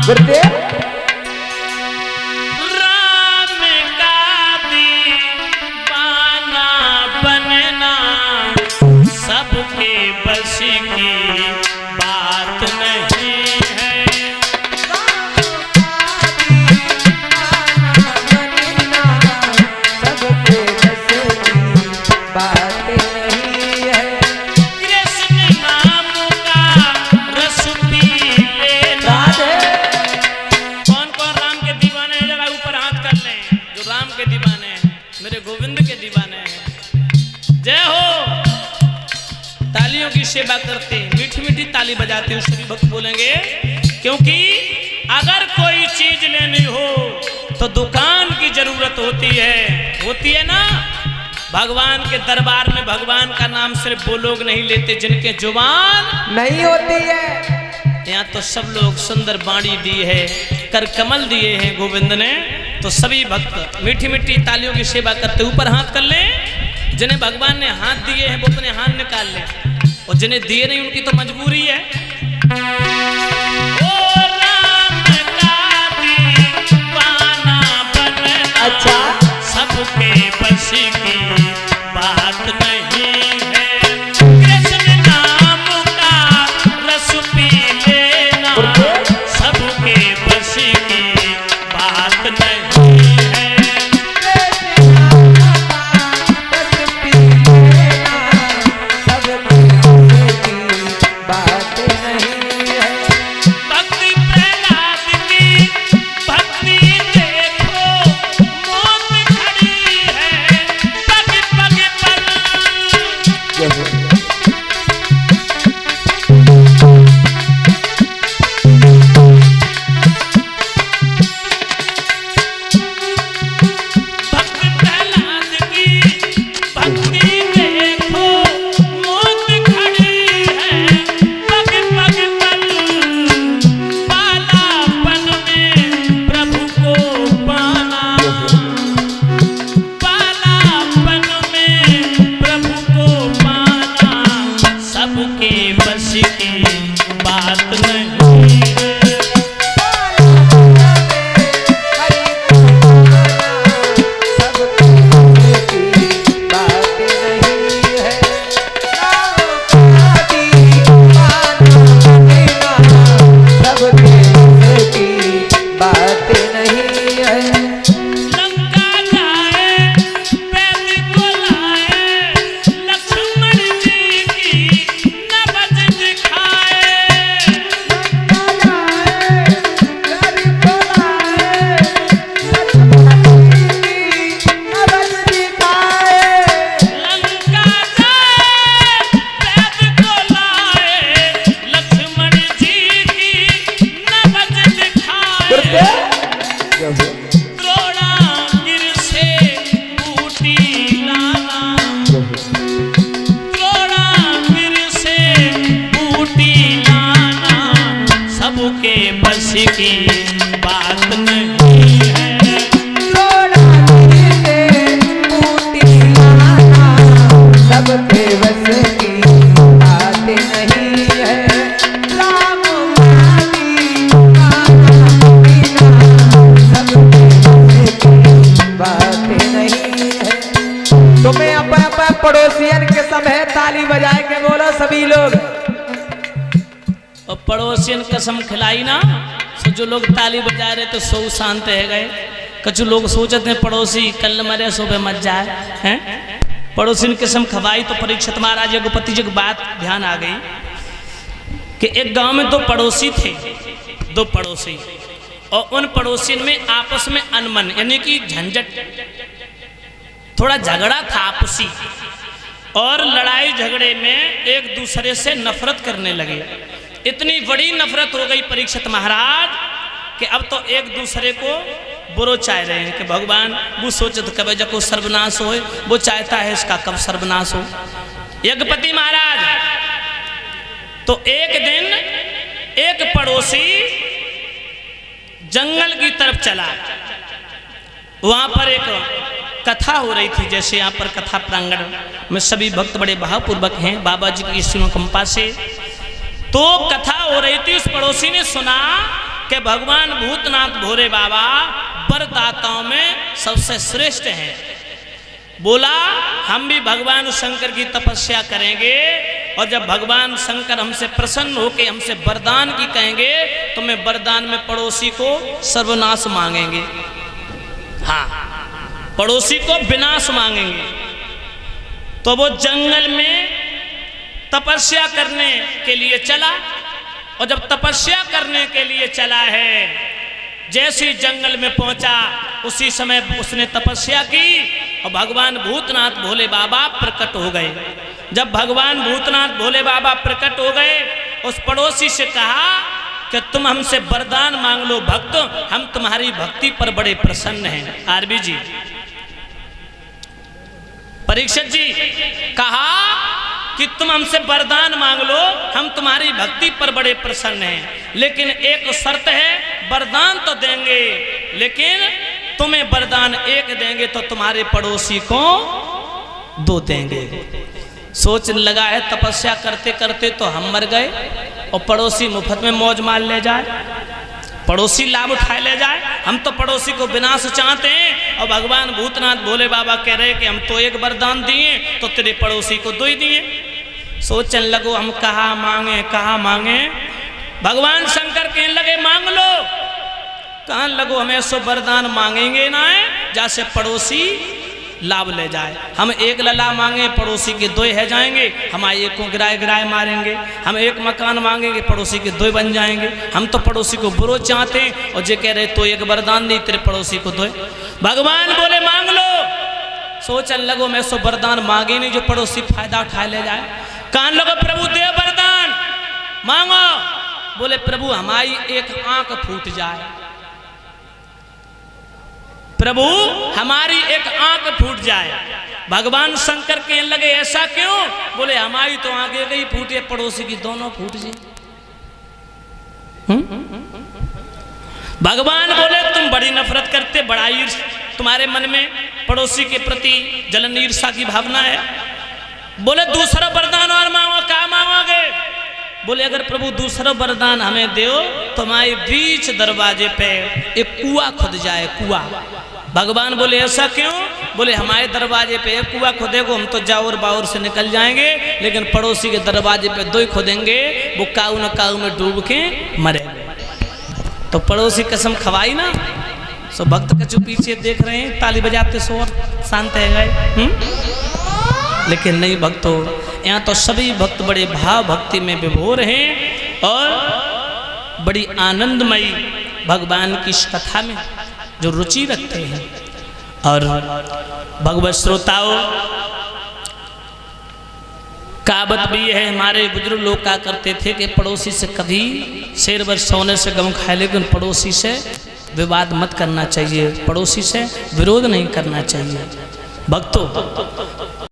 गुरुदेव राम का दीवाना बनना सबके बस की बात नहीं है। सबके बस की बात नहीं है। कृष्ण नाम का रस पी लेना। कौन कौन राम के दीवाने हैं जरा ऊपर हाथ कर लें। जो राम के दीवाने हैं, मेरे गोविंद के दीवाने हैं, जय हो। तालियों की सेवा करते, मीठी मीठी ताली बजाते हुए सभी भक्त बोलेंगे, क्योंकि अगर कोई चीज लेनी हो तो दुकान की जरूरत होती है ना। भगवान के दरबार में भगवान का नाम सिर्फ वो लोग नहीं लेते जिनके जुबान नहीं होती है। यहाँ तो सब लोग सुंदर बाणी दी है, कर कमल दिए हैं गोविंद ने। तो सभी भक्त मीठी मीठी तालियों की सेवा करते ऊपर हाथ कर लें। जिन्हें भगवान ने हाथ दिए हैं वो अपने हाथ निकाल लें, और जिन्हें दिए नहीं उनकी तो मजबूरी है। ओ राम का दीवाना बनना अच्छा। सबके बस की बात नहीं है। कृष्ण नाम का रस पी लेना सबके बस की बात नहीं है। भक्ति प्रहलाद की भक्ति देखो मौत खड़ी है पग पग पर। भक्त प्रहलाद की भक्ति देखो मौत खड़ी है पग पग पर। बालापन में प्रभु को पाना, बालापन में प्रभु को पाना सबके बस की बात नहीं है। लंका जाए पैद को लाए लक्ष्मण जी की नबज दिखाए। लंका जाए पैद को लाए लक्ष्मण जी की नबज दिखाए। द्रोणागिर से बूटी लाना, द्रोणागिर से बूटी लाना सबके बस की बात नहीं है। सबके बस की बात नहीं है। राम बात नहीं है। तुम्हें अपने पड़ोसियन के समय ताली बजाए के बोलो सभी लोग। और पड़ोसियन कसम खिलाई ना, तो जो लोग ताली बजा रहे तो सो शांत रह गए। कुछ लोग सोचते हैं पड़ोसी कल मरे सुबह मत जाए हैं। पड़ोसियन कसम खवाई तो परीक्षित महाराज रघुपति जी की बात ध्यान आ गई कि एक गांव में दो पड़ोसी थे, दो पड़ोसी, और उन पड़ोसियों में आपस में अनमन यानी कि झंझट, थोड़ा झगड़ा था आपसी, और लड़ाई झगड़े में एक दूसरे से नफरत करने लगे। इतनी बड़ी नफरत हो गई परीक्षित महाराज कि अब तो एक दूसरे को बुरो चाह रहे हैं कि भगवान वो सोचे तो कभी जब को सर्वनाश हो, वो चाहता है इसका कब सर्वनाश हो। यज्ञपति महाराज तो एक दिन एक पड़ोसी जंगल की तरफ चला। वहां पर एक कथा हो रही थी, जैसे यहाँ पर कथा प्रांगण में सभी भक्त बड़े भावपूर्वक हैं बाबा जी की कृपा से। तो कथा हो रही थी, उस पड़ोसी ने सुना कि भगवान भूतनाथ भोले बाबा वरदाताओं में सबसे श्रेष्ठ हैं। बोला हम भी भगवान शंकर की तपस्या करेंगे और जब भगवान शंकर हमसे प्रसन्न होकर हमसे वरदान की कहेंगे तो मैं वरदान में पड़ोसी को सर्वनाश मांगेंगे। हाँ, पड़ोसी को विनाश मांगेंगे। तो वो जंगल में तपस्या करने के लिए चला और जब तपस्या करने के लिए चला है, जैसे ही जंगल में पहुंचा उसी समय उसने तपस्या की और भगवान भूतनाथ भोले बाबा प्रकट हो गए। जब भगवान भूतनाथ भोले बाबा प्रकट हो गए, उस पड़ोसी से कहा कि तुम हमसे वरदान मांग लो भक्त, हम तुम्हारी भक्ति पर बड़े प्रसन्न हैं। आरबी जी, परीक्षित जी, कहा कि तुम हमसे वरदान मांग लो, हम तुम्हारी भक्ति पर बड़े प्रसन्न हैं, लेकिन एक शर्त है, वरदान तो देंगे लेकिन तुम्हें वरदान एक देंगे तो तुम्हारे पड़ोसी को दो देंगे। सोचने लगा है तपस्या करते करते तो हम मर गए और पड़ोसी मुफ्त में मौज मार ले जाए, पड़ोसी लाभ उठाए ले जाए। हम तो पड़ोसी को विनाश चाहते हैं और भगवान भूतनाथ भोले बाबा कह रहे कि हम तो एक वरदान दिए तो तेरे पड़ोसी को दो ही दिए। सोचने लगो हम कहाँ मांगे। भगवान शंकर कहने लगे मांग लो। कहने लगो हमें सो वरदान मांगेंगे ना है जैसे पड़ोसी लाभ ले जाए। हम एक लला मांगे पड़ोसी के दो है जाएंगे, हमारे एक को गिराए मारेंगे। हम एक मकान मांगेंगे पड़ोसी के दो बन जाएंगे। हम तो पड़ोसी को बुरो चाहते हैं और जे कह रहे तो एक वरदान दी तेरे पड़ोसी को दो। भगवान बोले मांग लो। सोचने लगो मैं सो वरदान मांगे नहीं जो पड़ोसी फायदा उठाए ले जाए। कहने लगो प्रभु दे वरदान मांगो। बोले प्रभु हमारी एक आंख फूट जाए, प्रभु हमारी एक आंख फूट जाए। भगवान शंकर कहने लगे ऐसा क्यों? बोले हमारी तो आंखें गई फूटे, पड़ोसी की दोनों फूट जाए। भगवान बोले तुम बड़ी नफरत करते, बड़ा ईर्ष्या तुम्हारे मन में पड़ोसी के प्रति जलन ईर्ष्या की भावना है। बोले दूसरा वरदान और मांगो। क्या मांगोगे? बोले अगर प्रभु दूसरा वरदान हमें दो तो हमारे बीच दरवाजे पे एक कुआं खुद जाए, कुआं। भगवान बोले ऐसा क्यों? बोले हमारे दरवाजे पे एक कुआं खोदेगो हम तो जाओर बाउर से निकल जाएंगे, लेकिन पड़ोसी के दरवाजे पे दो ही खोदेंगे, वो काऊ न काऊ में डूब के मरेंगे। तो पड़ोसी कसम खवाई ना। सो भक्त कछु पीछे देख रहे हैं ताली बजाते सो शांत है गए। लेकिन नहीं भक्तों, यहाँ तो सभी भक्त बड़े भाव भक्ति में विभोर हैं और बड़ी आनंदमयी भगवान की इस कथा में जो रुचि रखते हैं। और भगवत श्रोताओं, कहावत भी है, हमारे बुजुर्ग लोग कहा करते थे कि पड़ोसी से कभी शेर वर सोने से गम खाए, लेकिन पड़ोसी से विवाद मत करना चाहिए, पड़ोसी से विरोध नहीं करना चाहिए। भक्तों